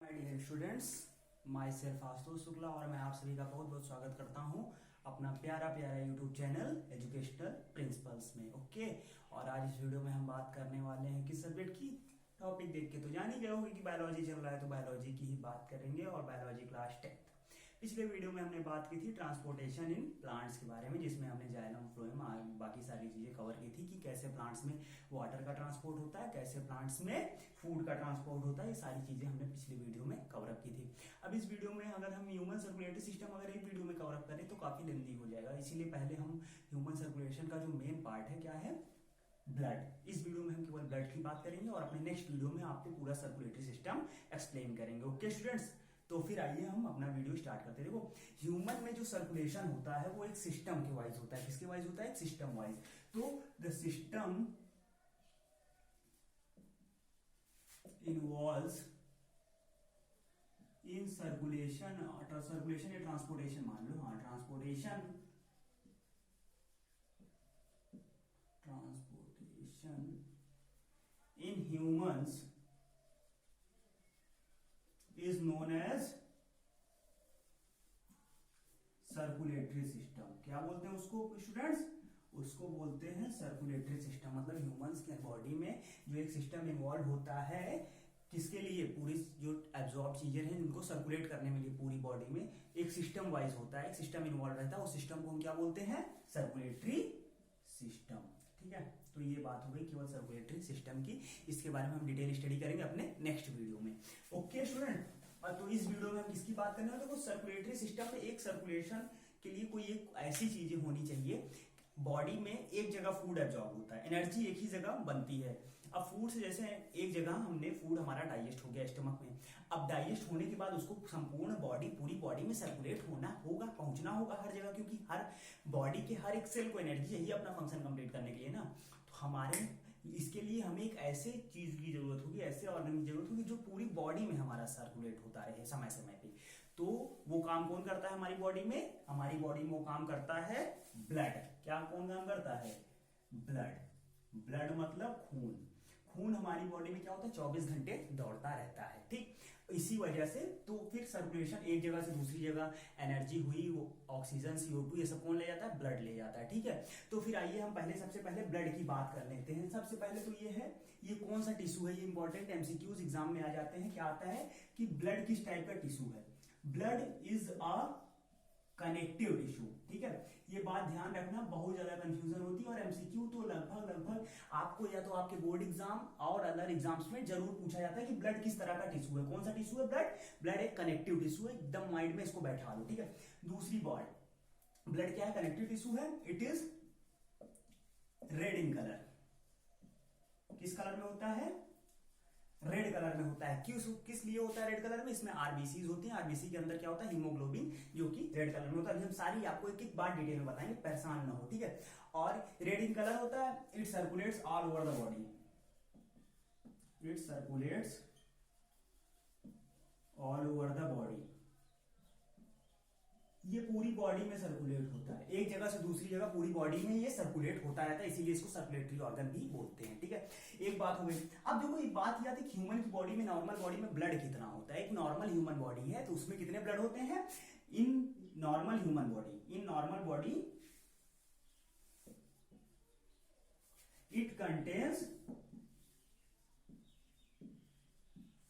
My dear students, myself Ashutosh Shukla और मैं आप सभी का बहुत बहुत स्वागत करता हूं अपना प्यारा प्यारा यूट्यूब चैनल एजुकेशनल प्रिंसिपल्स में। ओके, और आज इस वीडियो में हम बात करने वाले हैं किस सब्जेक्ट की। टॉपिक देख के तो जान ही गए होंगे कि बायोलॉजी चल रहा है, तो बायोलॉजी की ही बात करेंगे और बायोलॉजी क्लास 10। पिछले वीडियो में हमने बात की थी ट्रांसपोर्टेशन इन प्लांट्स के बारे में, जिसमें हमने जाइलम फ्लोएम बाकी सारी चीजें कवर की थी कि कैसे प्लांट्स में वाटर का ट्रांसपोर्ट होता है, कैसे प्लांट्स में फूड का ट्रांसपोर्ट होता है। ये सारी चीजें हमने पिछले वीडियो में कवर अप की थी। अब इस वीडियो में अगर हम ह्यूमन सर्कुलेटरी सिस्टम अगर एक वीडियो में कवर अप करें तो काफी लेंथी हो जाएगा, इसीलिए पहले हम ह्यूमन सर्कुलेशन का जो मेन पार्ट है क्या है, ब्लड। इस वीडियो में हम केवल ब्लड की बात करेंगे और अपने नेक्स्ट वीडियो में आपको पूरा सर्कुलेटरी सिस्टम एक्सप्लेन करेंगे। ओके स्टूडेंट्स, तो फिर आइए हम अपना वीडियो स्टार्ट करते हैं। देखो, ह्यूमन में जो सर्कुलेशन होता है वो एक सिस्टम के वाइज होता है। किसके वाइज होता है? एक सिस्टम वाइज। तो the system involves in circulation या ट्रांसपोर्टेशन मान लो, हाँ, transportation in humans is known as circulatory system. क्या बोलते हैं उसको स्टूडेंट्स? उसको बोलते हैं सर्कुलेटरी सिस्टम। मतलब ह्यूमंस के बॉडी में जो एक सिस्टम इन्वॉल्व होता है, किसके लिए? पूरी जो एब्जॉर्ब चीजें हैं उनको सर्कुलेट करने में लिए पूरी बॉडी में एक सिस्टम वाइज होता है, एक सिस्टम इन्वॉल्व रहता है। उस सिस्टम को हम क्या बोलते हैं? Circulatory system. ठीक है, तो ये बात हो गई केवल सर्कुलेटरी सिस्टम की। इसके बारे में हम डिटेल स्टडी करेंगे अपने नेक्स्ट वीडियो में। ओके स्टूडेंट, तो इस वीडियो में हम किसकी बात करने वाले? देखो, सर्कुलेटरी सिस्टम में एक सर्कुलेशन के लिए कोई एक ऐसी चीजें होनी चाहिए। बॉडी में एक जगह फूड एब्जॉर्ब होता है, एनर्जी एक ही जगह बनती है। अब फूड से जैसे एक जगह हमने फूड हमारा डाइजेस्ट हो गया स्टमक में, अब डाइजेस्ट होने के बाद उसको संपूर्ण बॉडी, पूरी बॉडी में सर्कुलेट होना होगा, पहुंचना होगा हर जगह, क्योंकि हर बॉडी के हर एक सेल को एनर्जी चाहिए अपना फंक्शन कंप्लीट करने के लिए ना। तो हमारे इसके लिए हमें एक ऐसे चीज की जरूरत होगी, ऐसे ऑर्गन की जरूरत होगी जो पूरी बॉडी में हमारा सर्कुलेट होता रहे समय समय पे। तो वो काम कौन करता है हमारी बॉडी में? हमारी बॉडी में वो काम करता है ब्लड। क्या कौन काम करता है? ब्लड। ब्लड मतलब खून। खून हमारी बॉडी में क्या होता है? 24 घंटे दौड़ता रहता है। ठीक, इसी वजह से तो फिर सर्कुलेशन एक जगह से दूसरी जगह, एनर्जी हुई, ऑक्सीजन, CO2, ये सब कौन ले जाता है? ब्लड ले जाता है। ठीक है, तो फिर आइए हम सबसे पहले ब्लड की बात कर लेते हैं। सबसे पहले तो ये है, ये कौन सा टिश्यू है? ये इंपॉर्टेंट MCQs एग्जाम में आ जाते हैं। क्या आता है कि ब्लड किस टाइप का टिश्यू है? Blood is a connective tissue. ठीक है, ये बात ध्यान रखना, बहुत ज्यादा कंफ्यूजन होती है और MCQ तो लगभग आपको या तो आपके बोर्ड एग्जाम और अदर एग्जाम्स में जरूर पूछा जाता है कि ब्लड किस तरह का टिश्यू है। कौन सा टिश्यू है? ब्लड। ब्लड एक कनेक्टिव टिश्यू है, एकदम माइंड में इसको बैठा लो। ठीक है, दूसरी बात, ब्लड क्या है? कनेक्टिव टिश्यू है। It is red in colour. किस कलर में होता है? रेड कलर में होता है। किस लिए होता है रेड कलर में? इसमें आरबीसी होती हैं। आरबीसी के अंदर क्या होता है? हीमोग्लोबिन, जो कि रेड कलर में होता है। हम सारी आपको एक एक बार डिटेल में बताएंगे, परेशान ना हो। ठीक है, और रेड इन कलर होता है। It circulates all over the body. It circulates all over the body. ये पूरी बॉडी में सर्कुलेट होता है, एक जगह से दूसरी जगह पूरी बॉडी में ये सर्कुलेट होता रहता है, इसीलिए इसको सर्कुलेटरी ऑर्गन भी बोलते हैं। ठीक है, एक बात हो गई। अब देखो, एक बात याद है कि ह्यूमन की बॉडी में, नॉर्मल बॉडी में ब्लड कितना होता है? एक नॉर्मल ह्यूमन बॉडी है तो उसमें कितने ब्लड होते हैं? In normal human body it contains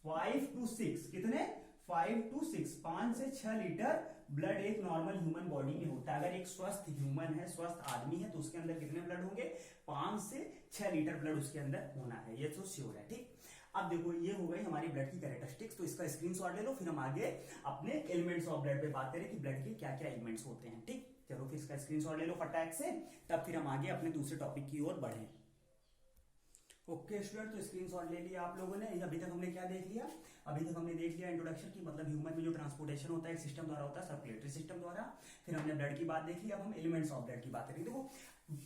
5 to 6, कितने? 5 to 6, 5 से 6 लीटर ब्लड एक नॉर्मल ह्यूमन बॉडी में होता है। अगर एक स्वस्थ ह्यूमन है, स्वस्थ आदमी है, तो उसके अंदर कितने ब्लड होंगे? 5 से 6 लीटर ब्लड उसके अंदर होना है, ये तो श्योर है। ठीक, अब देखो, ये हो गई हमारी ब्लड की कैरेक्टरिस्टिक्स। तो इसका स्क्रीनशॉट ले लो, फिर हम आगे अपने एलिमेंट्स ऑफ ब्लड पे बात करें कि ब्लड के क्या क्या एलिमेंट्स होते हैं। ठीक, चलो फिर इसका स्क्रीनशॉट ले लो फटाक से, तब फिर हम आगे अपने दूसरे टॉपिक की ओर बढ़े। ओके स्टूडेंट, तो स्क्रीनशॉट ले लिया आप लोगों ने। अभी तक हमने क्या देख लिया? अभी तक हमने देख लिया इंट्रोडक्शन की, मतलब ह्यूमन में जो ट्रांसपोर्टेशन होता है एक सिस्टम द्वारा होता है, सर्कुलेटरी सिस्टम द्वारा। फिर हमने ब्लड की बात देखी, अब हम एलिमेंट्स ऑफ ब्लड की बात करेंगे। देखो,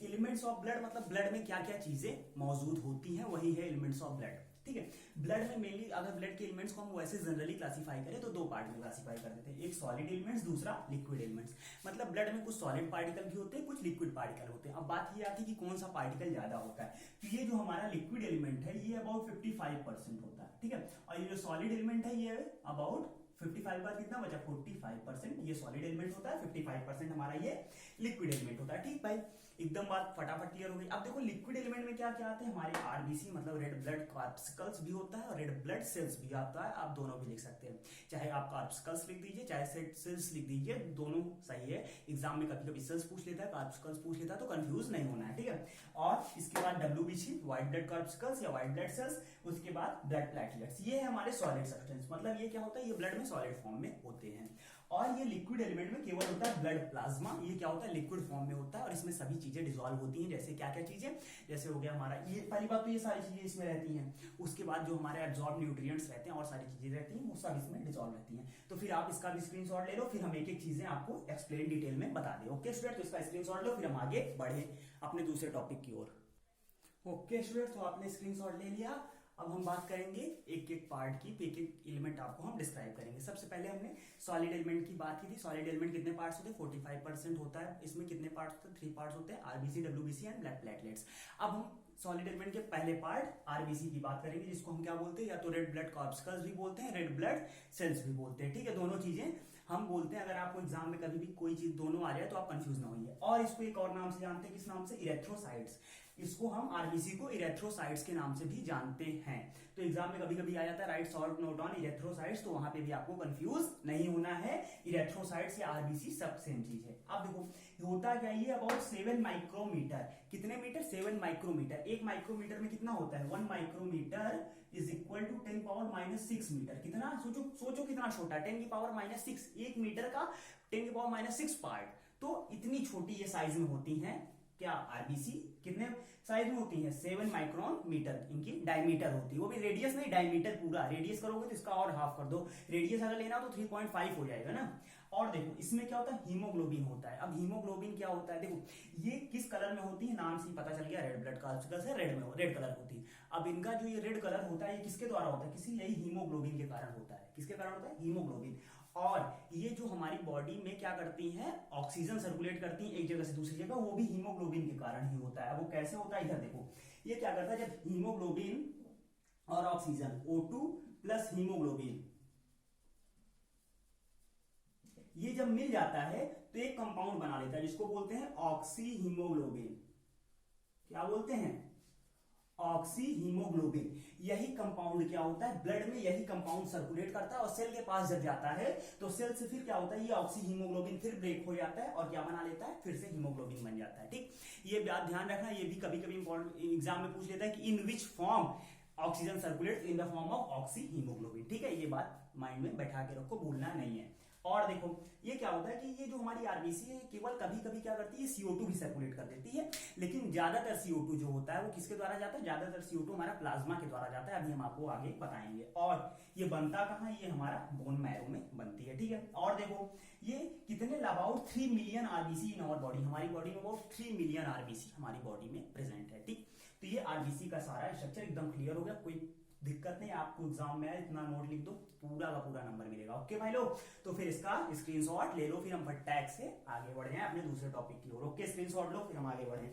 एलिमेंट्स ऑफ ब्लड मतलब ब्लड में क्या क्या चीजें मौजूद होती हैं, वही है एलिमेंट्स ऑफ ब्लड। ठीक है। ब्लड में मेनली अगर ब्लड के एलिमेंट्स को हम वैसे जनरली क्लासीफाई करें तो दो पार्ट में क्लासीफाई कर देते हैं, एक सॉलिड एलिमेंट्स, दूसरा लिक्विड एलिमेंट्स। मतलब ब्लड में कुछ सॉलिड पार्टिकल भी होते हैं, कुछ लिक्विड पार्टिकल होते हैं। अब बात ये आती है कि कौन सा पार्टिकल ज्यादा होता है, तो ये जो हमारा लिक्विड एलिमेंट है ये अबाउट 55% होता है, ठीक है। और ये जो सॉलिड एलिमेंट है ये अबाउट 55 का कितना बचा 45%, ये सॉलिड एलिमेंट होता है, 55% हमारा ये लिक्विड एलिमेंट होता है। ठीक भाई, एकदम बात फटाफट क्लियर हो गई। अब देखो लिक्विड एलिमेंट में क्या क्या आते हैं, हमारे आरबीसी मतलब रेड ब्लड कॉर्पस्कल्स भी होता है और रेड ब्लड सेल्स भी आता है, आप दोनों भी लिख सकते हैं, चाहे आप कॉर्पस्कल्स लिख दीजिए चाहे सेल्स लिख दीजिए, दोनों सही है। एग्जाम में कभी कभी सेल्स पूछ लेता है, कॉर्पस्कल्स पूछ लेता है, तो कंफ्यूज नहीं होना है, ठीक है। और इसके बाद डब्ल्यूबीसी व्हाइट ब्लड कॉर्पस्कल्स या व्हाइट ब्लड सेल्स, उसके बाद ब्लड प्लेटलेट्स, ये है हमारे सॉलिड सब्सटेंस, मतलब ये क्या होता है, ये ब्लड में सॉलिड फॉर्म में होते हैं। और ये लिक्विड एलिमेंट में केवल होता है ब्लड प्लाज्मा, ये क्या होता है लिक्विड फॉर्म में होता है और इसमें सभी चीजें डिसॉल्व होती हैं। जैसे क्या क्या चीजें, जैसे हो गया हमारा ये पहली बात तो ये सारी चीजें इसमें रहती हैं, उसके बाद जो हमारे एब्जॉर्ब न्यूट्रिएंट्स रहते हैं और सारी चीजें रहती हैं वो सब इसमें डिसॉल्व रहती हैं। तो फिर आप इसका भी स्क्रीनशॉट ले लो, फिर हम एक एक चीजें आपको एक्सप्लेन डिटेल में बता दें। ओके स्टूडेंट, तो इसका स्क्रीनशॉट लो, फिर हम आगे बढ़े अपने दूसरे टॉपिक की ओर। ओके स्टूडेंट, तो आपने स्क्रीनशॉट ले लिया। अब हम बात करेंगे एक एक पार्ट की, एक एक एलिमेंट आपको हम डिस्क्राइब करेंगे। सबसे पहले हमने सॉलिड एलिमेंट की बात की थी। सॉलिड एलिमेंट कितने पार्ट्स होते हैं, 45% होता है। इसमें कितने पार्ट्स होते हैं, 3 पार्ट्स होते हैं, RBC, WBC and blood platelets. अब हम सॉलिड एलिमेंट के पहले पार्ट आरबीसी की बात करेंगे, जिसको हम क्या बोलते हैं, या तो रेड ब्लड कॉर्पस्कल्स भी बोलते हैं, रेड ब्लड सेल्स भी बोलते हैं, ठीक है। दोनों चीजें हम बोलते हैं। अगर आपको एग्जाम में कभी भी कोई चीज दोनों आ जाए तो आप कंफ्यूज ना होइए। और इसको एक और नाम से जानते हैं, किस नाम से, इरेथ्रोसाइट्स। इसको हम आरबीसी को इरेथ्रोसाइट्स के नाम से भी जानते हैं। तो एग्जाम में कभी कभी आ जाता है right short note on erythrocytes, तो वहां पे भी आपको कंफ्यूज नहीं होना है। इरेथ्रोसाइट्स या आरबीसी सब सेम चीज है। अब देखो होता क्या, ये अबाउट 7 माइक्रोमीटर, कितने मीटर, 7 माइक्रोमीटर। एक माइक्रोमीटर में कितना होता है, 1 micrometre is equal to 10⁻⁻6 metre. कितना, सोचो सोचो कितना छोटा, 10⁻⁻6, 1 मीटर का 10⁻⁻6 पार्ट। तो इतनी छोटी ये साइज में होती हैं क्या, आरबीसी। कितने साइज में होती है, 7 माइक्रोन मीटर इनकी डायमीटर होती है, वो भी रेडियस नहीं डायमीटर पूरा। रेडियस करोगे तो इसका और हाफ कर दो, रेडियस अगर लेना हो तो 3.5 हो जाएगा ना। और देखो इसमें क्या होता है, हीमोग्लोबिन होता है। अब हीमोग्लोबिन क्या होता है, देखो ये किस कलर में होती है, नाम से ही पता चल गया, रेड ब्लड कॉर्पस्कल्स है, रेड में रेड कलर होती है। अब इनका जो ये रेड कलर होता है ये किसके द्वारा होता है, किसी यही हीमोग्लोबिन के कारण होता है। किसके कारण होता है, हीमोग्लोबिन। और ये जो हमारी बॉडी में क्या करती हैं, ऑक्सीजन सर्कुलेट करती हैं एक जगह से दूसरी जगह, वो भी हीमोग्लोबिन के कारण ही होता है। वो कैसे होता है, इधर देखो ये क्या करता है, जब हीमोग्लोबिन और ऑक्सीजन O2 प्लस हीमोग्लोबिन ये जब मिल जाता है तो एक कंपाउंड बना लेता है जिसको बोलते हैं ऑक्सी हीमोग्लोबिन। क्या बोलते हैं, ऑक्सी हीमोग्लोबिन। यही कंपाउंड क्या होता है, ब्लड में यही कंपाउंड सर्कुलेट करता है और सेल के पास जब जाता है तो सेल से फिर क्या होता है, ये ऑक्सी हीमोग्लोबिन फिर ब्रेक हो जाता है और क्या बना लेता है, फिर से हीमोग्लोबिन बन जाता है। ठीक, ये बात ध्यान रखना, ये भी कभी कभी एग्जाम में पूछ लेता है कि in which form oxygen circulate, in the form of oxy haemoglobin. ठीक है, ये बात माइंड में बैठा के रखो, भूलना नहीं है। और देखो ये क्या होता है कि ये जो हमारी आरबीसी है केवल कभी कभी क्या करती है, CO2 भी सर्कुलेट कर देती है, लेकिन ज्यादातर CO2 जो होता है वो किसके द्वारा जाता है, ज्यादातर CO2 हमारा प्लाज्मा के द्वारा जाता है। अभी हम आपको आगे बताएंगे। और ये बनता कहाँ, ये हमारा बोन मैरो में बनती है। ठीक है, और देखो ये कितने, about 3 million RBC in our body, हमारी बॉडी में अबाउट 3 मिलियन आरबीसी हमारी बॉडी में प्रेजेंट है। ठीक, तो ये आरबीसी का सारा स्ट्रक्चर एकदम क्लियर हो गया, कोई दिक्कत नहीं। आपको एग्जाम में इतना नोट लिख दो, पूरा का पूरा नंबर मिलेगा। ओके भाई लोग, तो फिर इसका स्क्रीनशॉट ले लो, फिर हम फटाक से आगे बढ़े हैं अपने दूसरे टॉपिक की ओर। ओके, स्क्रीनशॉट लो, फिर हम आगे बढ़े।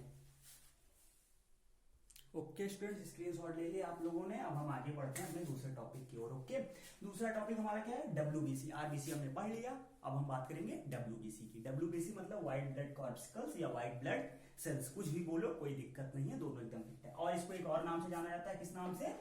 ओके स्टूडेंट्स, स्क्रीनशॉट ले लिया आप लोगों ने। अब हम आगे बढ़ते हैं अपने दूसरे टॉपिक की ओर। ओके, दूसरा टॉपिक हमारा क्या है, डब्ल्यूबीसी। आरबीसी हमने पढ़ लिया, अब हम बात करेंगे डब्ल्यूबीसी की। डब्ल्यूबीसी मतलब व्हाइट ब्लड कॉर्पस्कल्स या व्हाइट ब्लड सेल्स, कुछ भी बोलो कोई दिक्कत नहीं है, दोनों एकदम फिट है। और इसको एक और नाम से जाना जाता है, किस नाम से,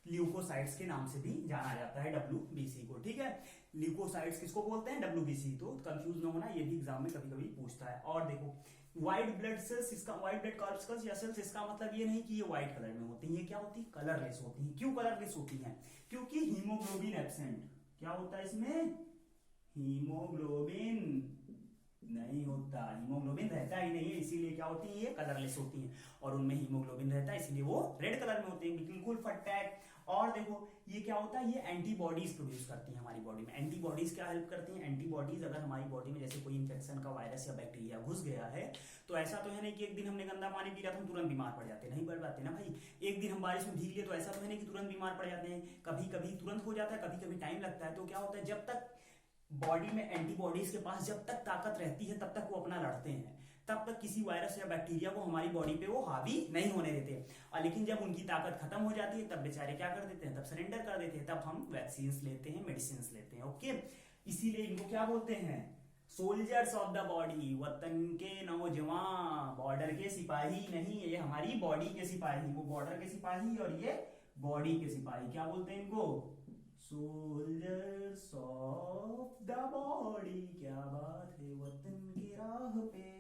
ल्यूकोसाइट्स के नाम से भी जाना जाता है डब्ल्यूबीसी को। ठीक है, ल्यूकोसाइट्स किसको बोलते हैं, डब्ल्यूबीसी। तो कंफ्यूज ना होना, ये भी एग्जाम में कभी कभी पूछता है। और देखो व्हाइट ब्लड सेल्स, इसका व्हाइट ब्लड कॉर्पस्कल्स या सेल्स, इसका मतलब ये नहीं कि ये व्हाइट कलर में होती है, ये क्या होती है, कलरलेस होती है। क्यों कलरलेस होती है, क्योंकि हीमोग्लोबिन एब्सेंट। क्या होता है इसमें, हीमोग्लोबिन नहीं होता, हीमोग्लोबिन रहता ही नहीं है, इसीलिए क्या होती है, ये कलरलेस होती हैं। और उनमें हीमोग्लोबिन रहता है इसलिए वो रेड कलर में होती है, बिल्कुल फटाक। और देखो ये क्या होता है, ये एंटीबॉडीज प्रोड्यूस करती हैं हमारी बॉडी में। एंटीबॉडीज क्या हेल्प करती हैं, एंटीबॉडीज अगर हमारी बॉडी में जैसे कोई इन्फेक्शन का वायरस या बैक्टीरिया घुस गया है, तो ऐसा तो है नहीं कि एक दिन हमने गंदा पानी पी रहा था हम तुरंत बीमार पड़ जाते, नहीं पड़ पाते ना भाई। एक दिन हम बारिश में भीग लिए तो ऐसा तो है नहीं कि तुरंत बीमार पड़ जाते हैं, कभी कभी तुरंत हो जाता है, कभी कभी टाइम लगता है। तो क्या होता है, जब तक बॉडी में एंटीबॉडीज के पास जब तक ताकत रहती है तब तक वो अपना लड़ते हैं, तब तक किसी वायरस या बैक्टीरिया को हमारी बॉडी पे वो हावी नहीं होने देते। और लेकिन जब उनकी ताकत खत्म हो जाती है तब बेचारे क्या कर देते हैं, तब सरेंडर कर देते हैं, तब हम वैक्सीन लेते हैं, मेडिसिन लेते हैं। ओके, इसीलिए इनको क्या बोलते हैं, सोल्जर्स ऑफ द बॉडी, वतन के नौजवान, बॉर्डर के सिपाही नहीं, ये हमारी बॉडी के सिपाही, वो बॉर्डर के सिपाही और ये बॉडी के सिपाही। क्या बोलते हैं इनको, सोल्जर्स ऑफ द बॉडी। क्या बात है, वतन की राह पे।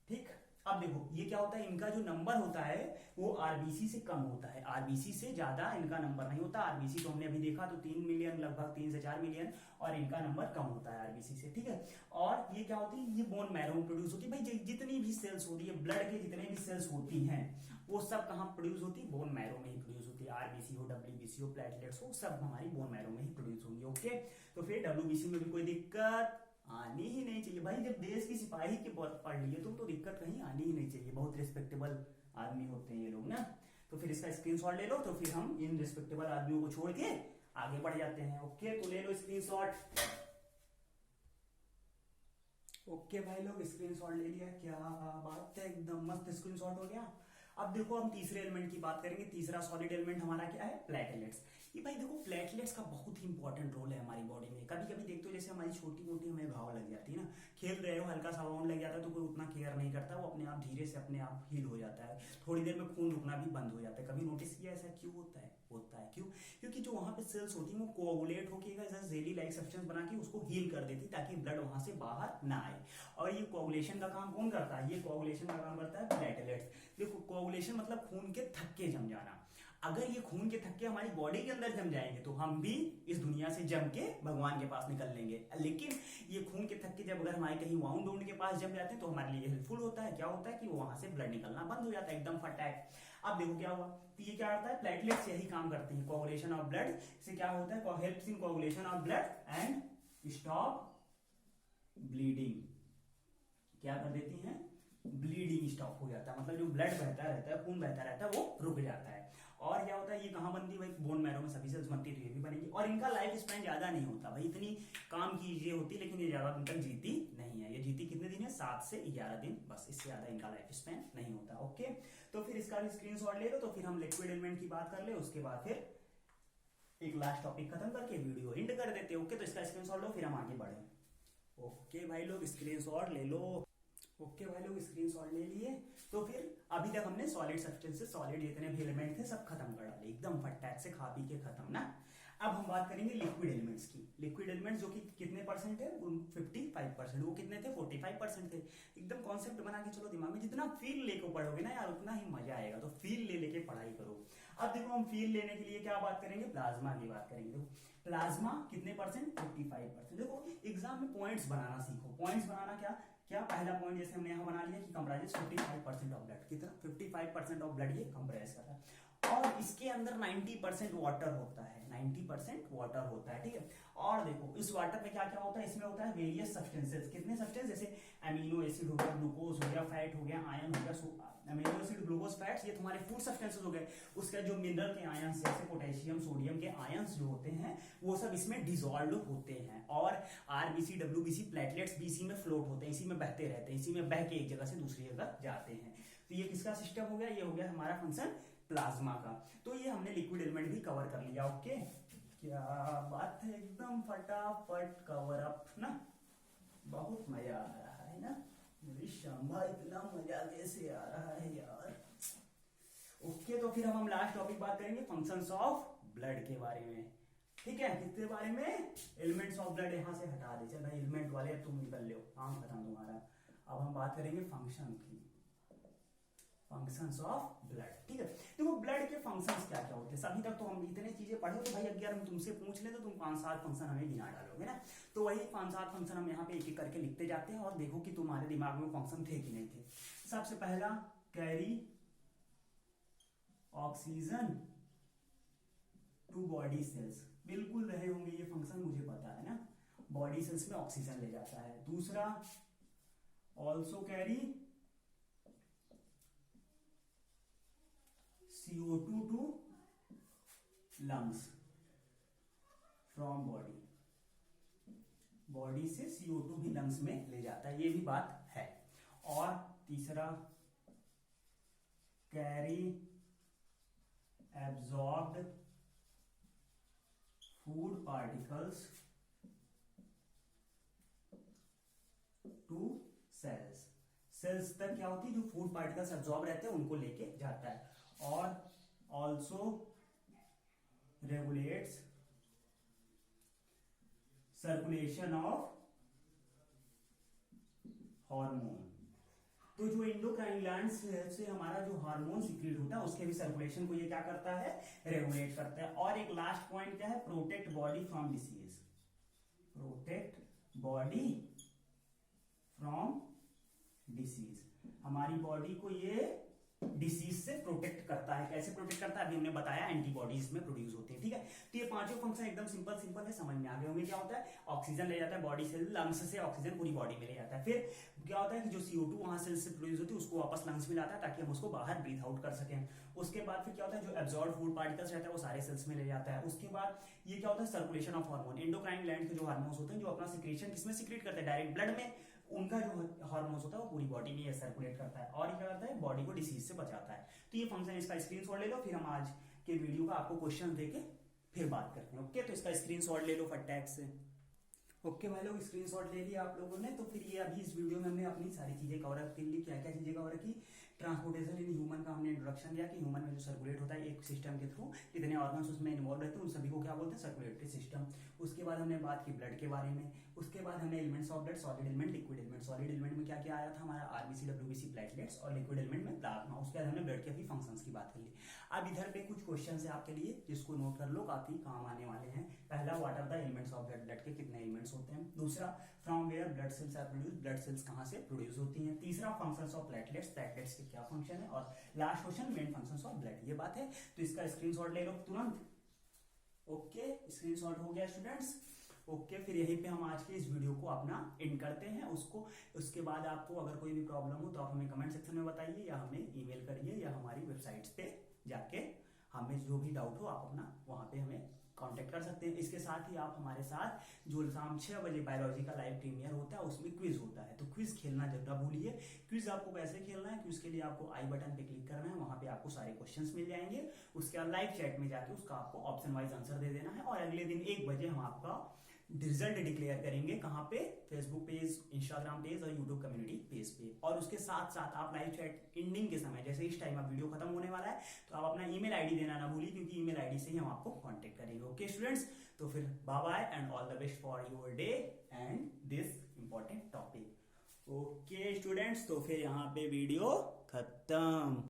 ठीक, अब देखो ये क्या होता है, इनका जो नंबर होता है वो आरबीसी से कम होता है, आरबीसी से ज्यादा इनका नंबर नहीं होता। आरबीसी तो हमने अभी देखा तो 3 मिलियन, लगभग 3 से 4 मिलियन, और इनका नंबर कम होता है आरबीसी से। ठीक है, और ये क्या होती है, ये बोन मैरो में प्रोड्यूस होती है। भाई जितनी भी सेल्स होती है, ब्लड के जितने भी सेल्स होती हैं वो सब कहाँ प्रोड्यूस होती है, बोन मैरो में ही प्रोड्यूस होती है। आरबीसी हो, डब्ल्यूबीसी हो, प्लेटलेट्स हो, सब हमारी बोन मैरो में ही प्रोड्यूस होंगी। ओके, तो फिर डब्ल्यूबीसी में भी कोई दिक्कत आनी ही नहीं चाहिए भाई। जब देश की सिपाही के पढ़ लिए तुम तो दिक्कत कहीं आनी ही नहीं चाहिए, बहुत रिस्पेक्टेबल आदमी होते हैं ये लोग ना। तो फिर इसका स्क्रीनशॉट ले लो, तो फिर हम इन रिस्पेक्टेबल आदमियों को छोड़ के आगे बढ़ जाते हैं। ओके, तो ले लो स्क्रीनशॉट। ओके भाई लोग, स्क्रीनशॉट ले लिया, क्या बात है, एकदम मस्त स्क्रीनशॉट हो गया। अब देखो हम तीसरे एलिमेंट की बात करेंगे। तीसरा सॉलिड एलिमेंट हमारा क्या है, प्लेटलेट्स। ये भाई देखो प्लेटलेट्स का बहुत ही इंपॉर्टेंट रोल है हमारी बॉडी में। कभी कभी देखते हो जैसे हमारी छोटी मोटी हमें घाव लग जाती है ना, खेल रहे हो हल्का सा राउंड लग जाता है तो कोई उतना केयर नहीं करता, वो अपने आप धीरे से अपने आप हील हो जाता है, थोड़ी देर में खून रुकना भी बंद हो जाता है। कभी नोटिस किया ऐसा क्यों होता है, होता है क्यों, क्योंकि जो वहां पे सेल्स होती है वो कोआगुलेट होकर ऐसा जेली लाइक सब्सटेंस बना के उसको हील कर देती ताकि ब्लड वहां से बाहर ना आए। और ये कोआगुलेशन का काम कौन करता है, ये कोआगुलेशन का काम करता है प्लेटलेट्स। देखो कोआगुलेशन मतलब खून के थक्के जम जाना। अगर ये खून के थक्के हमारी बॉडी के अंदर जम जाएंगे तो हम भी इस दुनिया से जम के भगवान के पास निकल लेंगे। लेकिन ये खून के थक्के जब अगर हमारे कहीं वाउंड वुंड के पास जम जाते हैं तो हमारे लिए हेल्पफुल होता है। क्या होता है कि वहां से ब्लड निकलना बंद हो जाता है एकदम फटाक। अब देखो क्या हुआ, तो ये क्या होता है, प्लेटलेट्स यही काम करते हैं, कोआगुलेशन ऑफ ब्लड से क्या होता है, helps in coagulation of blood and stop bleeding. क्या कर देती हैं, ब्लीडिंग स्टॉप हो जाता है, मतलब जो ब्लड बहता रहता है, खून बहता रहता है वो रुक जाता है। और क्या होता है, ये कहाँ बनती है भाई, बोन मैरो में सभी सेल्स बनती है, तो ये भी बनेगी। और इनका लाइफ स्पैन ज्यादा नहीं होता भाई, इतनी काम की चीजें होती लेकिन ये ज्यादा दिन तक जीती नहीं है। ये जीती कितने दिन है, 7 से 11 दिन, बस, इससे ज्यादा इनका लाइफ स्पैन नहीं होता। ओके, तो फिर इसका भी स्क्रीनशॉट ले लो। तो फिर हम लिक्विड एलिमेंट की बात कर ले, उसके बाद फिर एक लास्ट टॉपिक खत्म करके वीडियो एंड कर देते हैं। ओके, तो इसका स्क्रीनशॉट लो, फिर हम आगे बढ़े। ओके भाई लोग, स्क्रीनशॉट ले लो। ओके भाई लोग, स्क्रीनशॉट ले लिए। तो फिर अभी तक हमने सॉलिड सब्सटेंसेस, सॉलिड जितने भी एलिमेंट थे सब खत्म कर डाले, एकदम फटाक से खा पी के खत्म ना। अब हम बात करेंगे लिक्विड एलिमेंट्स की। लिक्विड एलिमेंट्स जो कि कितने परसेंट है, 55%। वो कितने थे, 45% थे। एकदम कॉन्सेप्ट बना के चलो दिमाग में, जितना फील लेके पढ़ोगे ना यार उतना ही मजा आएगा, तो फील ले लेके पढ़ाई करो। अब देखो हम फील लेने के लिए क्या बात करेंगे, प्लाज्मा की बात करेंगे। देखो प्लाज्मा कितने परसेंट, 55%। देखो एग्जाम में पॉइंट्स बनाना सीखो। पॉइंट्स बनाना क्या क्या, पहला पॉइंट जैसे हमने यहाँ बना लिया कि कंप्राइजेस 55% ऑफ ब्लड। कितना, 55% ऑफ ब्लड ये कंप्राइज कर रहा है। और इसके अंदर 90% वाटर होता है, 90% वाटर होता है, ठीक है। और देखो इस वाटर में क्या क्या होता है, इसमें होता है वेरियस सब्सटेंसेस। कितने सब्सटेंस, जैसे अमीनो एसिड हो गया, ग्लूकोज हो गया, फैट हो गया, आयन हो गया। अमीनो एसिड, ग्लूकोज, फैट्स ये तुम्हारे फूड सब्सटेंसेस हो गए। उसका जो मिनरल के आयंस जैसे पोटेशियम, सोडियम के आयंस जो होते हैं वो सब इसमें डिसॉल्व होते हैं। और आरबीसी, डब्ल्यूबीसी, प्लेटलेट्स भी इसी में फ्लोट होते हैं, इसी में बहते रहते हैं, इसी में बह के एक जगह से दूसरी जगह जाते हैं। तो ये किसका सिस्टम हो गया, ये हो गया हमारा फंक्शन प्लाज्मा का। तो ये हमने लिक्विड एलिमेंट भी कवर कर लिया। ओके, क्या बात है, एकदम फटाफट कवर अप ना, बहुत मजा आ रहा है ना मेरी शाम्भा, इतना मजा कैसे आ रहा है यार। ओके, तो फिर हम लास्ट टॉपिक बात करेंगे फंक्शंस ऑफ ब्लड के बारे में। ठीक है, किसके बारे में, एलिमेंट्स ऑफ ब्लड यहां से हटा दे, चल भाई एलिमेंट वाले तुम निकल लो, काम खत्म तुम्हारा। अब हम बात करेंगे फंक्शन की, फंक्शंस ऑफ ब्लड। ठीक है, देखो ब्लड के फंक्शंस क्या क्या होते हैं। अभी तक तो हम इतने चीजें पढ़े, तो भाई अगर हम तुमसे पूछ ले तो तुम 5-7 फंक्शन हमें गिना डालोगे ना। तो वही 5-7 फंक्शन हम यहाँ पे एक एक करके लिखते जाते हैं और देखो कि तुम्हारे दिमाग में फंक्शन थे कि नहीं थे। सबसे पहला, carry oxygen to body cells, बिल्कुल रहे होंगे ये फंक्शन, मुझे पता है ना, बॉडी सेल्स में ऑक्सीजन ले जाता है। दूसरा also carry CO2 to lungs from body, body से CO2 भी लंग्स में ले जाता है, ये भी बात है। और तीसरा carry absorbed food particles to cells, cells तक क्या होती है, जो फूड पार्टिकल्स एब्जॉर्ब रहते हैं उनको लेके जाता है। और also regulates circulation of hormone, तो जो एंडोक्राइन ग्लैंड से हमारा जो हार्मोन सीक्रेट होता है उसके भी सर्कुलेशन को ये क्या करता है, रेगुलेट करता है। और एक लास्ट पॉइंट क्या है, protect body from disease, protect body from disease, हमारी बॉडी को ये डिसीज से प्रोटेक्ट करता है। कैसे प्रोटेक्ट करता है अभी हमने बताया, एंटीबॉडीज में प्रोड्यूस होते हैं, ठीक है। तो ये पांचों फंक्शन एकदम सिंपल है, समझ में आ गए होंगे। क्या होता है, ऑक्सीजन ले जाता है बॉडी से, लंग्स से ऑक्सीजन पूरी बॉडी में ले जाता है। फिर क्या होता है कि जो CO2 वहां सेल्स से प्रोड्यूस होती है उसको वापस लंग्स में लाता है ताकि हम उसको बाहर ब्रीथ आउट कर सकें। उसके बाद फिर क्या होता है, जो एब्जॉर्ब फूड पार्टिकल्स रहता है वो सारे सेल्स में ले जाता है। उसके बाद ये क्या होता है, circulation of hormone, endocrine gland के जो हार्मोन्स होते हैं जो अपना सिक्रेशन किसमें सीक्रेट करते हैं, डायरेक्ट ब्लड में, उनका जो हार्मोन्स होता है वो पूरी बॉडी में सर्कुलेट करता है। और क्या करता है, बॉडी को डिसीज से बचाता है। तो ये फंक्शन, इसका स्क्रीनशॉट ले लो, फिर हम आज के वीडियो का आपको क्वेश्चन देके फिर बात करते हैं। ओके, तो इसका स्क्रीनशॉट ले लो फटाक से। ओके भाई लोग, स्क्रीनशॉट ले लिया आप लोगों ने। तो फिर ये अभी इस वीडियो में हमने अपनी सारी चीजें कवर कर ली। क्या क्या चीजें कवर की, ट्रांसपोर्टेशन इन ह्यूमन का हमने इंट्रोडक्शन दिया कि ह्यूमन में जो सर्कुलेट होता है एक सिस्टम के थ्रू, कितने ऑर्गन्स उसमें इन्वॉल्व रहते हैं उन सभी को क्या बोलते हैं, सर्कुलेटरी सिस्टम। उसके बाद हमने बात की ब्लड के बारे में। उसके बाद हमने elements of blood, solid element, liquid element. Solid element में क्या क्या आया था हमारा, RBC, WBC, प्लेटलेट्स, और लिक्विड एलिमेंट में प्लाज्मा। उसके बाद हमने ब्लड के भी फंक्शंस की बात कर ली। अब इधर पे कुछ क्वेश्चंस है आपके लिए जिसको नोट कर लो, काफी काम आने वाले हैं। पहला, what are the elements of blood, blood के कितने एलिमेंट्स होते हैं। दूसरा, from where blood cells are produce, blood cells कहां से प्रोड्यूस होती हैं। तीसरा, फंक्शंस ऑफ प्लेटलेट्स, प्लेटलेट्स के क्या फंक्शन है। और last question, main functions of blood. ये बात है, तो इसका स्क्रीनशॉट ले लो तुरंत। ओके, स्क्रीनशॉट हो गया स्टूडेंट्स। ओके, फिर यहीं पे हम आज के इस वीडियो को अपना एंड करते हैं। उसके बाद आपको अगर कोई भी प्रॉब्लम हो तो आप हमें कमेंट सेक्शन में बताइए, या हमें ईमेल करिए, या हमारी वेबसाइट्स पे जाके हमें जो भी डाउट हो आप अपना वहां पे हमें कांटेक्ट कर सकते हैं। इसके साथ ही आप हमारे साथ जो शाम 6 बजे बायोलॉजी का लाइव प्रीमियर होता है उसमें क्विज होता है, तो क्विज खेलना जब ना भूलिए। क्विज आपको कैसे खेलना है, क्विज के लिए आपको आई बटन पे क्लिक करना है, वहां पे आपको सारे क्वेश्चंस मिल जाएंगे। उसके बाद लाइव चैट में जाके उसका आपको ऑप्शन वाइज आंसर दे देना है, और अगले दिन 1 बजे हम आपका रिजल्ट डिक्लेयर करेंगे। कहाँ पे, फेसबुक पेज, इंस्टाग्राम पेज और यूट्यूब कम्युनिटी पेज पे। और उसके साथ साथ आप लाइव चैट एंडिंग के समय, जैसे इस टाइम आप वीडियो खत्म होने वाला है, तो आप अपना ईमेल आईडी देना ना भूलिए, क्योंकि ईमेल आईडी से ही हम आपको कांटेक्ट करेंगे। ओके स्टूडेंट्स, तो फिर bye bye and all the best for your day and this important topic. Okay students, तो फिर यहाँ पे वीडियो खत्म।